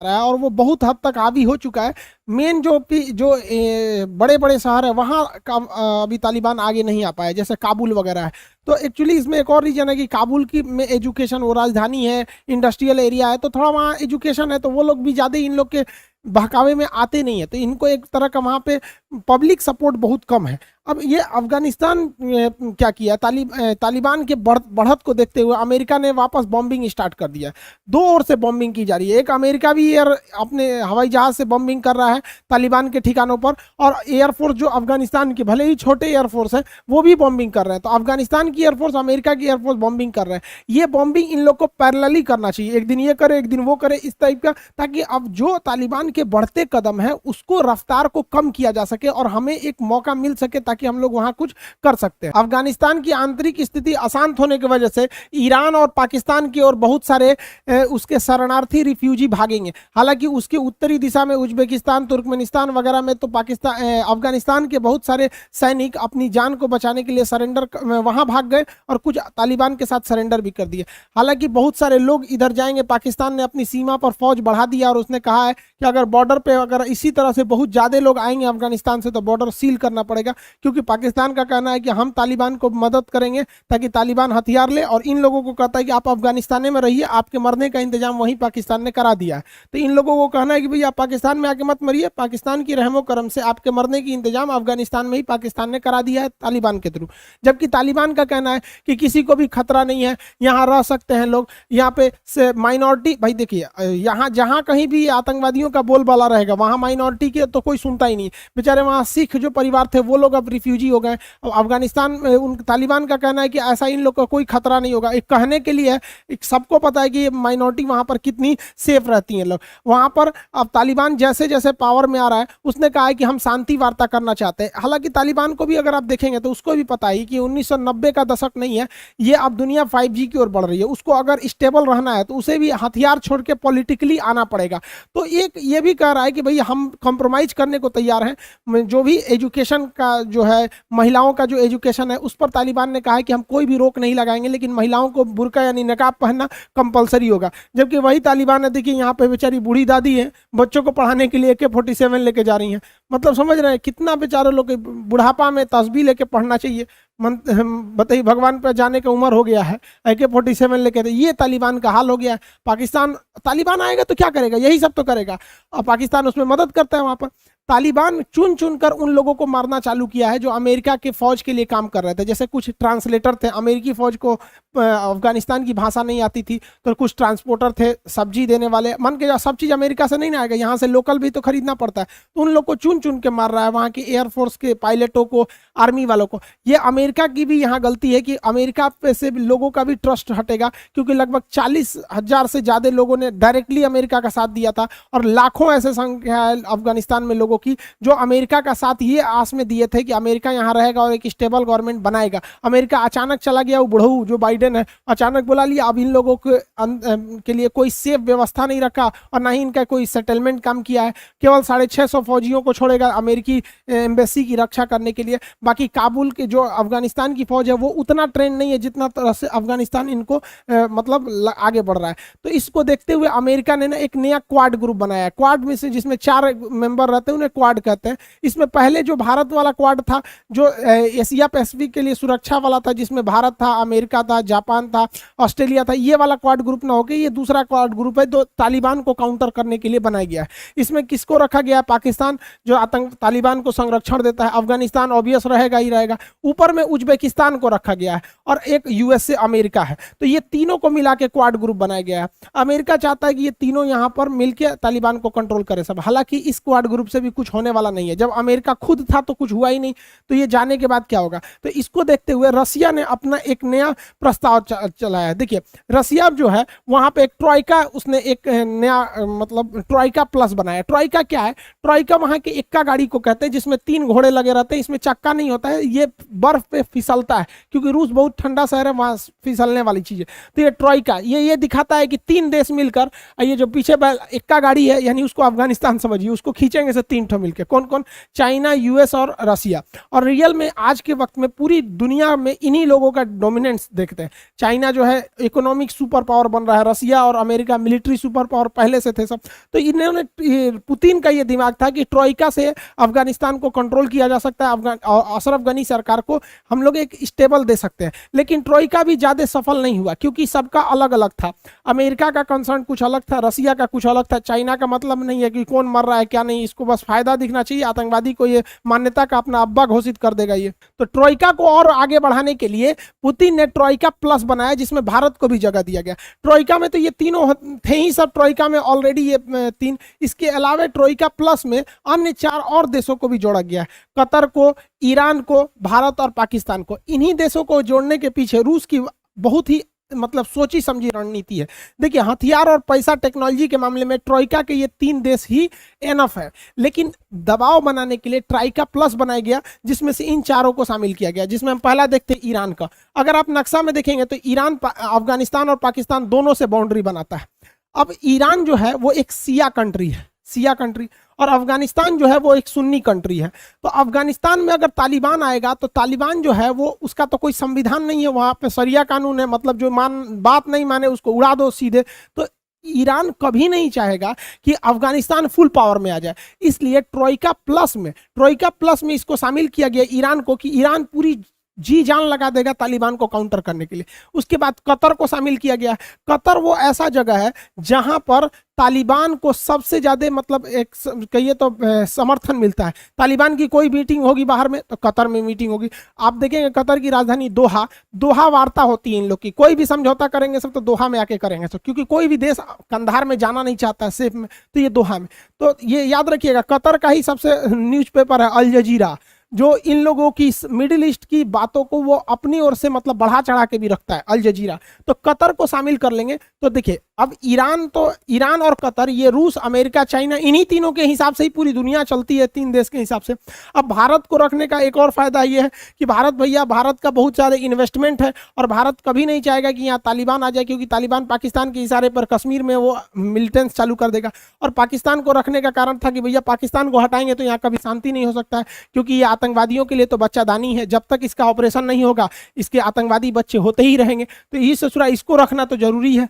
रहा है और वो बहुत हद तक हावी हो चुका है। मेन जो बड़े बड़े शहर है वहाँ का अभी तालिबान आगे नहीं आ पाया, जैसे काबुल वगैरह है। तो एक्चुअली इसमें एक और रीजन है कि काबुल की में एजुकेशन, वो राजधानी है, इंडस्ट्रियल एरिया है, तो थोड़ा वहाँ एजुकेशन है, तो वो लोग भी ज़्यादा इन लोग के बहकावे में आते नहीं है, तो इनको एक तरह का वहाँ पे पब्लिक सपोर्ट बहुत कम है। अब ये अफगानिस्तान क्या किया, तालिबान के बढ़त को देखते हुए अमेरिका ने वापस बॉम्बिंग स्टार्ट कर दिया। दो ओर से बॉम्बिंग की जा रही है, एक अमेरिका भी एयर अपने हवाई जहाज से बॉम्बिंग कर रहा है तालिबान के ठिकानों पर, और एयरफोर्स जो अफगानिस्तान की भले ही छोटे एयरफोर्स है वो भी बॉम्बिंग कर रहे हैं। तो अफगानिस्तान की एयरफोर्स अमेरिका की एयरफोर्स बॉम्बिंग कर रहे हैं। ये बॉम्बिंग इन लोग को पैरेलली करना चाहिए, एक दिन ये करे एक दिन वो करे, इस टाइप का, ताकि अब जो तालिबान के बढ़ते कदम है उसको रफ्तार को कम किया जा सके और हमें एक मौका मिल सके ताकि हम लोग वहां कुछ कर सकते हैं। अफगानिस्तान की आंतरिक स्थिति अशांत होने की वजह से ईरान और पाकिस्तान की ओर बहुत सारे उसके शरणार्थी रिफ्यूजी भागेंगे। हालांकि उसके उत्तरी दिशा में उज्बेकिस्तान, तुर्कमेनिस्तान वगैरह में तो पाकिस्तान अफगानिस्तान के बहुत सारे सैनिक अपनी जान को बचाने के लिए सरेंडर वहां भाग गए और कुछ तालिबान के साथ सरेंडर भी कर दिए। हालांकि बहुत सारे लोग इधर जाएंगे, पाकिस्तान ने अपनी सीमा पर फौज बढ़ा दिया और उसने कहा है कि अगर बॉर्डर पे अगर इसी तरह से बहुत ज़्यादा लोग आएंगे अफगानिस्तान से तो बॉर्डर सील करना पड़ेगा, क्योंकि पाकिस्तान का कहना है कि हम तालिबान को मदद करेंगे ताकि तालिबान हथियार ले, और इन लोगों को कहता है कि आप अफगानिस्तान में रहिए, आपके मरने का इंतजाम वहीं पाकिस्तान ने करा दिया है। तो इन लोगों को कहना है कि भैया आप पाकिस्तान में आके मत मरिए, पाकिस्तान की रहमो करम से आपके मरने की इंतजाम अफगानिस्तान में ही पाकिस्तान ने करा दिया है तालिबान के थ्रू। जबकि तालिबान का कहना है कि किसी को भी खतरा नहीं है, यहाँ रह सकते हैं लोग, यहाँ पे से माइनॉरिटी, भाई देखिए यहाँ जहाँ कहीं भी आतंकवादियों का बोलबाला रहेगा वहाँ माइनॉरिटी के तो कोई सुनता ही नहीं। बेचारे वहाँ सिख जो परिवार थे वो लोग अब रिफ्यूजी हो गए। अब अफगानिस्तान में उन तालिबान का कहना है कि ऐसा इन लोग का कोई खतरा नहीं होगा। एक कहने के लिए है, एक सबको पता है कि ये माइनॉरिटी वहाँ पर कितनी सेफ रहती हैं लोग वहाँ पर। अब तालिबान जैसे जैसे पावर में आ रहा है उसने कहा है कि हम शांति वार्ता करना चाहते हैं। हालांकि तालिबान को भी अगर आप देखेंगे तो उसको भी पता है कि 1990 का दशक नहीं है, ये अब दुनिया 5G की ओर बढ़ रही है। उसको अगर स्टेबल रहना है तो उसे भी हथियार छोड़ के पॉलिटिकली आना पड़ेगा। तो एक ये भी कह रहा है कि भाई हम कॉम्प्रोमाइज करने को तैयार हैं, जो भी एजुकेशन का जो है, महिलाओं का जो एजुकेशन है उस पर तालिबान ने कहा है कि हम कोई भी रोक नहीं लगाएंगे, लेकिन महिलाओं को बुर्का यानी नकाब पहनना कंपलसरी होगा। जबकि वही तालिबान है, देखिए यहाँ पे बेचारी बूढ़ी दादी है, बच्चों को पढ़ाने के लिए AK-47 लेके जा रही हैं। मतलब समझ रहे हैं कितना बेचारे लोग बुढ़ापा में तस्बीह लेके पढ़ना चाहिए। बताइए, भगवान पर जाने का उम्र हो गया है, AK-47 लेके, ये तालिबान का हाल हो गया है। पाकिस्तान, तालिबान आएगा तो क्या करेगा, यही सब तो करेगा, और पाकिस्तान उसमें मदद करता है। वहां पर तालिबान चुन चुन कर उन लोगों को मारना चालू किया है जो अमेरिका के फौज के लिए काम कर रहे थे। जैसे कुछ ट्रांसलेटर थे, अमेरिकी फौज को अफगानिस्तान की भाषा नहीं आती थी, तो कुछ ट्रांसपोर्टर थे, सब्जी देने वाले, मन के सब चीज़ अमेरिका से नहीं ना आएगा, यहाँ से लोकल भी तो खरीदना पड़ता है, तो उन लोग को चुन चुन के मार रहा है, वहाँ के एयरफोर्स के पायलटों को, आर्मी वालों को। ये अमेरिका की भी यहाँ गलती है कि अमेरिका पे से लोगों का भी ट्रस्ट हटेगा, क्योंकि लगभग 40,000 से ज़्यादा लोगों ने डायरेक्टली अमेरिका का साथ दिया था, और लाखों ऐसे संख्या है अफगानिस्तान में लोगों की जो अमेरिका का साथ ये आस में दिए थे कि अमेरिका यहाँ रहेगा और एक स्टेबल गवर्नमेंट बनाएगा। अमेरिका अचानक चला गया, वो बुढ़ऊ जो बाइडेन है अचानक बुला लिया, अब इन लोगों के लिए कोई सेफ व्यवस्था नहीं रखा और ना ही इनका कोई सेटलमेंट काम किया है। केवल 650 फौजियों को छोड़ेगा अमेरिकी एम्बेसी की रक्षा करने के लिए। बाकी काबुल के जो अफगानिस्तान की फौज है वो उतना ट्रेंड नहीं है जितना तरह से अफगानिस्तान इनको मतलब आगे बढ़ रहा है। तो इसको देखते हुए अमेरिका ने ना एक नया क्वाड ग्रुप बनाया है। क्वाड में से जिसमें 4 मेंबर रहते हैं उन्हें क्वाड कहते हैं। इसमें पहले जो भारत वाला क्वाड था जो एशिया पैसिफिक के लिए सुरक्षा वाला था, जिसमें भारत था, अमेरिका था, जापान था, ऑस्ट्रेलिया था, ये वाला क्वाड ग्रुप ना होकर ये दूसरा क्वाड ग्रुप है जो तालिबान को काउंटर करने के लिए बनाया गया है। इसमें किसको रखा गया है? पाकिस्तान जो आतंक तालिबान को संरक्षण देता है, अफगानिस्तान ऑब्वियस रहेगा ही रहेगा, ऊपर में उज्बेकिस्तान को रखा गया है और एक यूएसए अमेरिका है। तो ये तीनों को मिला के क्वाड ग्रुप बनाया गया है। अमेरिका चाहता है कि ये तीनों यहाँ पर मिलकर तालिबान को कंट्रोल करे सब। हालांकि इस क्वाड ग्रुप से भी कुछ होने वाला नहीं है, जब अमेरिका खुद था तो कुछ हुआ ही नहीं, तो ये जाने के बाद क्या होगा। तो इसको देखते हुए रसिया ने अपना एक नया प्रस्ताव चलाया है। देखिए रसिया जो है वहां पे एक ट्रॉइका, उसने एक नया मतलब ट्रॉइका प्लस बनाया। ट्रॉइका क्या है? ट्रॉइका वहां के एक्का गाड़ी को कहते हैं, जिसमें 3 घोड़े लगे रहते हैं। इसमें चक्का नहीं होता है, ये बर्फ पे फिसलता है, क्योंकि रूस बहुत ठंडा शहर है, वहां फिसलने वाली चीज है। तो ये ट्रॉइका ये दिखाता है कि 3 देश मिलकर, ये जो पीछे एक्का गाड़ी है यानी उसको अफगानिस्तान समझिए, उसको खींचेंगे से 3 3 ठो मिलके, कौन कौन? चाइना, यूएस और रसिया। और रियल में आज के वक्त में पूरी दुनिया में इन्हीं लोगों का डोमिनेंस देखते हैं। चाइना जो है इकोनॉमिक सुपर पावर बन रहा है, रसिया और अमेरिका मिलिट्री सुपर पावर पहले से थे सब। तो इन्होंने, पुतिन का ये दिमाग था कि ट्रोइका से अफगानिस्तान को कंट्रोल किया जा सकता है, अशरफ गनी सरकार को हम लोग एक स्टेबल दे सकते हैं। लेकिन ट्रोइका भी ज्यादा सफल नहीं हुआ क्योंकि सबका अलग अलग था। अमेरिका का कंसर्न कुछ अलग था, रसिया का कुछ अलग था, चाइना का मतलब नहीं है कि कौन मर रहा है क्या नहीं, इसको बस फायदा दिखना चाहिए, आतंकवादी को ये मान्यता का अपना अब्बा घोषित कर देगा ये। तो ट्रोइका को और आगे बढ़ाने के लिए पुतिन ने ट्रोइका प्लस बनाया, जिसमें भारत को भी जगह दिया गया। ट्रोइका में तो ये तीनों थे ही सब, ट्रोइका में ऑलरेडी ये 3, इसके अलावा ट्रोइका प्लस में अन्य 4 और देशों को भी जोड़ा गया है, कतर को, ईरान को, भारत और पाकिस्तान को। इन्हीं देशों को जोड़ने के पीछे रूस की बहुत ही मतलब सोची समझी रणनीति है। देखिए, हथियार और पैसा टेक्नोलॉजी के मामले में ट्रोइका के ये 3 देश ही एनफ है, लेकिन दबाव बनाने के लिए ट्राइका प्लस बनाया गया, जिसमें से इन 4 को शामिल किया गया। जिसमें हम पहला देखते हैं ईरान का। अगर आप नक्शा में देखेंगे तो ईरान अफगानिस्तान और पाकिस्तान दोनों से बाउंड्री बनाता है। अब ईरान जो है वो एक शिया कंट्री है, शिया कंट्री, और अफगानिस्तान जो है वो एक सुन्नी कंट्री है। तो अफगानिस्तान में अगर तालिबान आएगा तो तालिबान जो है वो, उसका तो कोई संविधान नहीं है, वहाँ पे शरिया कानून है, मतलब जो बात नहीं माने उसको उड़ा दो सीधे। तो ईरान कभी नहीं चाहेगा कि अफगानिस्तान फुल पावर में आ जाए, इसलिए ट्रोइका प्लस में इसको शामिल किया गया ईरान को, कि ईरान पूरी जी जान लगा देगा तालिबान को काउंटर करने के लिए। उसके बाद कतर को शामिल किया गया। कतर वो ऐसा जगह है जहां पर तालिबान को सबसे ज्यादा मतलब एक कहिए तो समर्थन मिलता है। तालिबान की कोई मीटिंग होगी बाहर में तो कतर में मीटिंग होगी। आप देखेंगे कतर की राजधानी दोहा वार्ता होती है इन लोग की, कोई भी समझौता करेंगे सब तो दोहा में आके करेंगे सब, क्योंकि कोई भी देश कंधार में जाना नहीं चाहता है सेफ में, तो ये दोहा में। तो ये याद रखिएगा, कतर का ही सबसे न्यूज़पेपर है अल जजीरा, जो इन लोगों की मिडिल ईस्ट की बातों को वो अपनी ओर से मतलब बढ़ा चढ़ा के भी रखता है, अल जजीरा। तो कतर को शामिल कर लेंगे तो देखिए, अब ईरान और कतर, ये रूस, अमेरिका, चाइना, इन्हीं तीनों के हिसाब से ही पूरी दुनिया चलती है, 3 देश के हिसाब से। अब भारत को रखने का एक और फायदा ये है कि भारत का बहुत ज्यादा इन्वेस्टमेंट है, और भारत कभी नहीं चाहेगा कि यहाँ तालिबान आ जाए, क्योंकि तालिबान पाकिस्तान के इशारे पर कश्मीर में वो मिलिटेंस चालू कर देगा। और पाकिस्तान को रखने का कारण था कि भैया पाकिस्तान को हटाएंगे तो यहाँ कभी शांति नहीं हो सकता है, क्योंकि ये आतंकवादियों के लिए तो बच्चादानी है, जब तक इसका ऑपरेशन नहीं होगा इसके आतंकवादी बच्चे होते ही रहेंगे। तो ये ससुरा इसको रखना तो जरूरी है।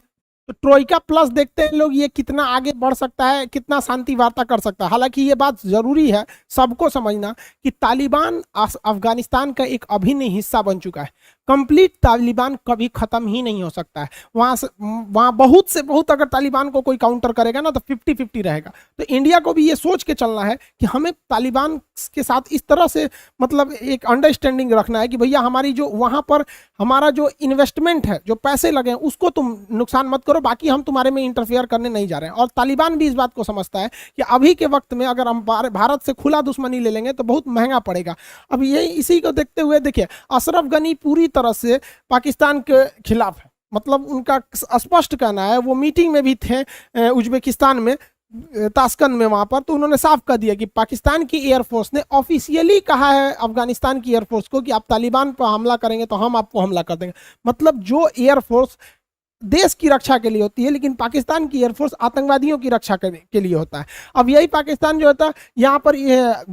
तो ट्रोइका प्लस देखते हैं लोग, ये कितना आगे बढ़ सकता है, कितना शांति वार्ता कर सकता है। हालांकि ये बात जरूरी है सबको समझना कि तालिबान अफगानिस्तान का एक अभिन्न हिस्सा बन चुका है। कंप्लीट तालिबान कभी खत्म ही नहीं हो सकता है। वहां बहुत से बहुत अगर तालिबान को कोई काउंटर करेगा ना तो 50-50 रहेगा। तो इंडिया को भी ये सोच के चलना है कि हमें तालिबान के साथ इस तरह से मतलब एक अंडरस्टैंडिंग रखना है कि भैया हमारी जो वहां पर हमारा जो इन्वेस्टमेंट है, जो पैसे लगे हैं, उसको तुम नुकसान मत करो, बाकी हम तुम्हारे में इंटरफेयर करने नहीं जा रहे हैं। और तालिबान भी इस बात को समझता है कि अभी के वक्त में अगर हम भारत से खुला दुश्मनी ले लेंगे तो बहुत महंगा पड़ेगा। अब ये इसी को देखते हुए देखिए, अशरफ गनी पूरी तरह से पाकिस्तान के खिलाफ है, मतलब उनका स्पष्ट कहना है। वो मीटिंग में भी थे उज्बेकिस्तान में, ताशकंद में, वहां पर तो उन्होंने साफ कर दिया कि पाकिस्तान की एयरफोर्स ने ऑफिशियली कहा है अफगानिस्तान की एयरफोर्स को कि आप तालिबान पर हमला करेंगे तो हम आपको हमला कर देंगे। मतलब जो एयरफोर्स देश की रक्षा के लिए होती है, लेकिन पाकिस्तान की एयरफोर्स आतंकवादियों की रक्षा के लिए होता है। अब यही पाकिस्तान जो होता है, यहाँ पर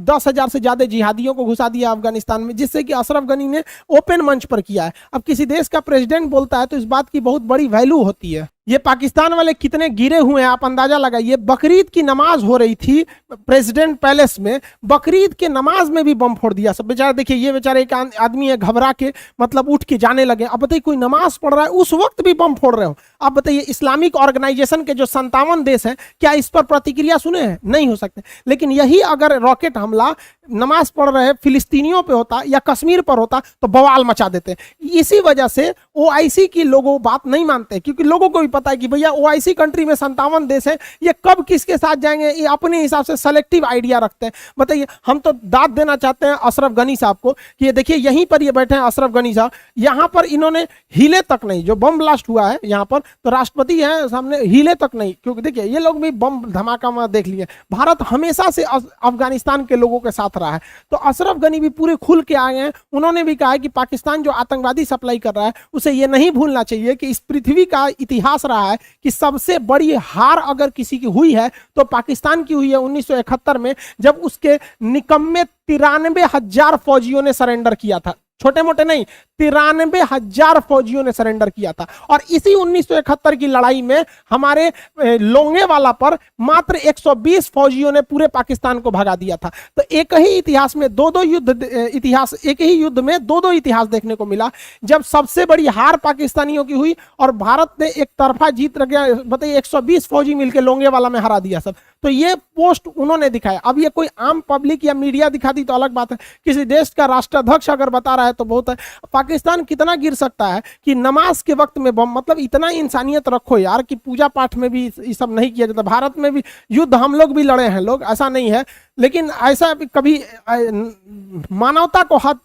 10,000 से ज्यादा जिहादियों को घुसा दिया अफगानिस्तान में, जिससे कि अशरफ गनी ने ओपन मंच पर किया है। अब किसी देश का प्रेसिडेंट बोलता है तो इस बात की बहुत बड़ी वैल्यू होती है। ये पाकिस्तान वाले कितने गिरे हुए हैं आप अंदाजा लगाइए। बकरीद की नमाज हो रही थी प्रेसिडेंट पैलेस में, बकरीद के नमाज में भी बम फोड़ दिया सब। बेचारा देखिए, ये बेचारे एक आदमी है, घबरा के मतलब उठ के जाने लगे। अब बताइए, कोई नमाज पढ़ रहा है उस वक्त भी बम फोड़ रहे हो। आप बताइए, इस्लामिक ऑर्गेनाइजेशन के जो 57 देश हैं, क्या इस पर प्रतिक्रिया सुने हैं? नहीं हो सकते। लेकिन यही अगर रॉकेट हमला नमाज पढ़ रहे फिलिस्तीनियों पे होता या कश्मीर पर होता तो बवाल मचा देते। इसी वजह से ओआईसी की लोगों बात नहीं मानते, क्योंकि लोगों को भी पता है कि भैया ओआईसी कंट्री में 57 देश है, ये कब किसके साथ जाएंगे, ये अपने हिसाब से सेलेक्टिव आइडिया रखते हैं। बताइए, हम तो दाद देना चाहते हैं अशरफ गनी साहब को कि ये देखिए, यहीं पर ये बैठे हैं अशरफ गनी साहब, यहाँ पर इन्होंने हिले तक नहीं, जो बम ब्लास्ट हुआ है यहाँ पर, तो राष्ट्रपति है सामने, हिले तक नहीं। क्योंकि देखिए, ये लोग भी बम धमाका में देख लिए, भारत हमेशा से अफगानिस्तान के लोगों के साथ रहा है। तो अशरफ गनी भी पूरे खुल के आए हैं। उन्होंने भी कहा है कि पाकिस्तान जो आतंकवादी सप्लाई कर रहा है, उसे ये नहीं भूलना चाहिए कि इस पृथ्वी का इतिहास रहा है कि सबसे बड़ी हार अगर किसी की हुई है तो पाकिस्तान की हुई है 1971 में, जब उसके निकम्मे 93,000 फौजियों ने सरेंडर किया था। छोटे मोटे नहीं, 93,000 फौजियों ने सरेंडर किया था। और इसी 1971 की लड़ाई में हमारे लोंगेवाला पर मात्र 120 फौजियों ने पूरे पाकिस्तान को भगा दिया था। तो एक ही इतिहास में दो युद्ध, इतिहास एक ही युद्ध में दो इतिहास देखने को मिला, जब सबसे बड़ी हार पाकिस्तानियों की हुई और भारत ने एक तरफा जीत रख गया। बताइए, 120 फौजी मिलकर लोंगेवाला में हरा दिया सब। तो ये पोस्ट उन्होंने दिखाया। अब ये कोई आम पब्लिक या मीडिया दिखाती तो अलग बात है, किसी देश का राष्ट्राध्यक्ष अगर बता रहा है तो बहुत है। पाकिस्तान कितना गिर सकता है कि नमाज के वक्त में बम, मतलब इतना इंसानियत रखो यार कि पूजा पाठ में भी ये सब नहीं किया जाता। भारत में भी युद्ध हम लोग भी लड़े हैं लोग, ऐसा नहीं है, लेकिन ऐसा कभी मानवता को हद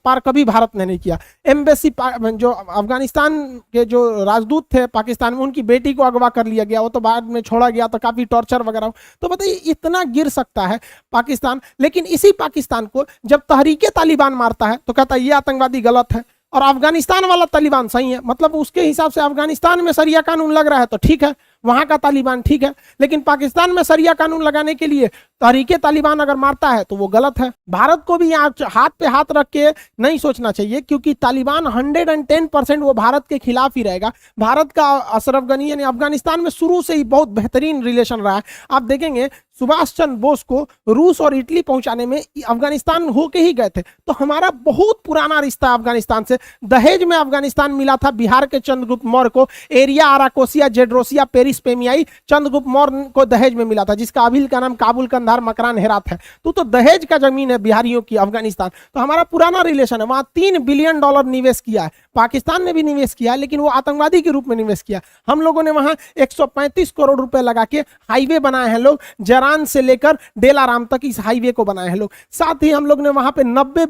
पार कभी भारत ने नहीं किया। एम्बेसी जो अफगानिस्तान के जो राजदूत थे पाकिस्तान में, उनकी बेटी को अगवा कर लिया गया, वो तो बाद में छोड़ा गया, तो काफी टॉर्चर वगैरह। तो बताइए इतना गिर सकता है पाकिस्तान। लेकिन इसी पाकिस्तान को जब तहरीके तालिबान मारता है तो कहता है ये आतंकवादी गलत है, और अफगानिस्तान वाला तालिबान सही है। मतलब उसके हिसाब से अफगानिस्तान में शरिया कानून लग रहा है तो ठीक है, वहां का तालिबान ठीक है, लेकिन पाकिस्तान में शरिया कानून लगाने के लिए तहरीके तालिबान अगर मारता है तो वो गलत है। भारत को भी यहाँ हाथ पे हाथ रख के नहीं सोचना चाहिए, क्योंकि तालिबान 110% वो भारत के खिलाफ ही रहेगा। भारत का अशरफ गनी यानी अफगानिस्तान में शुरू से ही बहुत बेहतरीन रिलेशन रहा है। आप देखेंगे सुभाष चंद्र बोस को रूस और इटली पहुंचाने में अफगानिस्तान होके ही गए थे। तो हमारा बहुत पुराना रिश्ता अफगानिस्तान से। दहेज में अफगानिस्तान मिला था बिहार के चंद्रगुप्त मौर्य को, एरिया आराकोसिया जेड्रोसिया पेरिस पेमियाई चंद्रगुप्त मौर्य को दहेज में मिला था, जिसका अभी का नाम काबुल कंधार मकरान हेरात है। तो दहेज का जमीन है बिहारियों की अफगानिस्तान। तो हमारा पुराना रिलेशन है। वहां $3 बिलियन निवेश किया है, पाकिस्तान ने भी निवेश किया है, लेकिन वो आतंकवादी के रूप में निवेश किया। हम लोगों ने वहां 135 करोड़ रुपए लगा के हाईवे बनाए हैं लोग, जरान से लेकर डेलाराम तक इस हाईवे को बनाए हैं लोग। साथ ही हम लोग ने वहां पे 90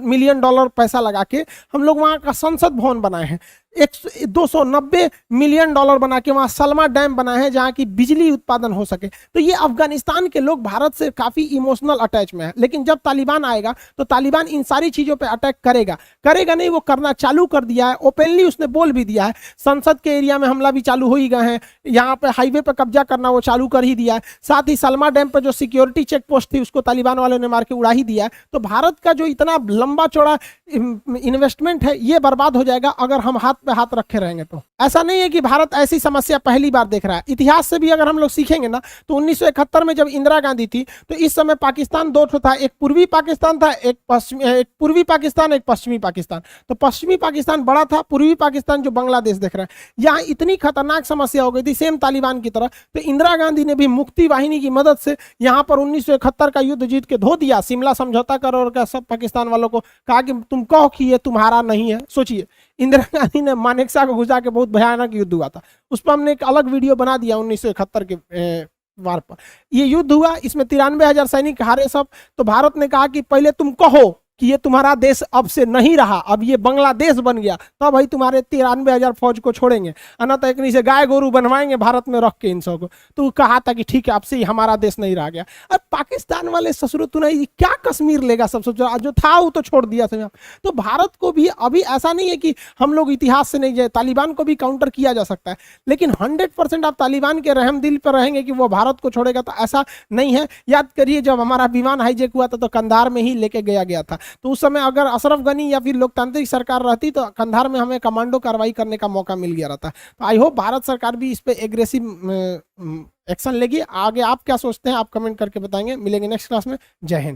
मिलियन डॉलर पैसा लगा के हम लोग वहां का संसद भवन बनाए हैं। 290 मिलियन डॉलर बना के वहां सलमा डैम बनाए हैं जहां की बिजली उत्पादन हो सके। तो ये अफगानिस्तान के लोग भारत से काफी इमोशनल अटैच में है। लेकिन जब तालिबान आएगा तो तालिबान इन सारी चीजों पे अटैक करेगा नहीं, वो करना चालू कर दिया है। ओपनली उसने बोल भी दिया है, संसद के एरिया में हमला भी चालू हो ही गए हैं, यहाँ पे हाईवे पे कब्जा करना वो चालू कर ही दिया है। साथ ही सलमा डैम पर जो सिक्योरिटी चेक पोस्ट थी उसको तालिबान वालों ने मार के उड़ा ही दिया है। तो भारत का जो इतना लंबा चौड़ा इन्वेस्टमेंट है ये बर्बाद हो जाएगा अगर हम हाथ पे हाथ रखे रहेंगे। तो ऐसा नहीं है कि भारत ऐसी समस्या पहली बार देख रहा है। इतिहास से भी अगर हम लोग सीखेंगे ना तो 1971 में जब इंदिरा गांधी थी तो इस समय पाकिस्तान दो था, एक पूर्वी पाकिस्तान था, एक पूर्वी पाकिस्तान, एक पश्चिमी पाकिस्तान। तो पश्चिमी पाकिस्तान बड़ा था, पूर्वी पाकिस्तान जो बांग्लादेश देख रहा है, यहाँ इतनी खतरनाक समस्या हो गई थी सेम तालिबान की तरह। तो इंदिरा गांधी ने भी मुक्ति वाहिनी की मदद से यहाँ पर 1971 का युद्ध जीत के धो दिया, शिमला समझौता कर और सब पाकिस्तान वालों को कहा कि तुम कहो कि ये तुम्हारा नहीं है। सोचिए, इंदिरा गांधी ने मानेकशॉ को घुसा के बहुत भयानक युद्ध हुआ था, उस पर हमने एक अलग वीडियो बना दिया 1971 के वार पर। ये युद्ध हुआ, इसमें 93,000 सैनिक हारे सब। तो भारत ने कहा कि पहले तुम कहो कि ये तुम्हारा देश अब से नहीं रहा, अब ये बांग्लादेश बन गया, तब भाई तुम्हारे 93,000 फौज को छोड़ेंगे, अनतकनी से गाय गोरू बनवाएंगे भारत में रख के इन सबको। तो कहा था कि ठीक है अब से ही हमारा देश नहीं रह गया। अब पाकिस्तान वाले ससुर तूने क्या कश्मीर लेगा, सब जो था वो तो छोड़ दिया था। तो भारत को भी अभी ऐसा नहीं है कि हम लोग इतिहास से नहीं जाए, तालिबान को भी काउंटर किया जा सकता है, लेकिन 100% आप तालिबान के रहम दिल पर रहेंगे कि वो भारत को छोड़ेगा, तो ऐसा नहीं है। याद करिए जब हमारा विमान हाईजैक हुआ था तो कंधार में ही लेके गया था। तो उस समय अगर अशरफ गनी या फिर लोकतांत्रिक सरकार रहती तो कंधार में हमें कमांडो कार्रवाई करने का मौका मिल गया रहता। तो आई होप भारत सरकार भी इस पे एग्रेसिव एक्शन लेगी। आगे आप क्या सोचते हैं आप कमेंट करके बताएंगे। मिलेंगे नेक्स्ट क्लास में। जय हिंद।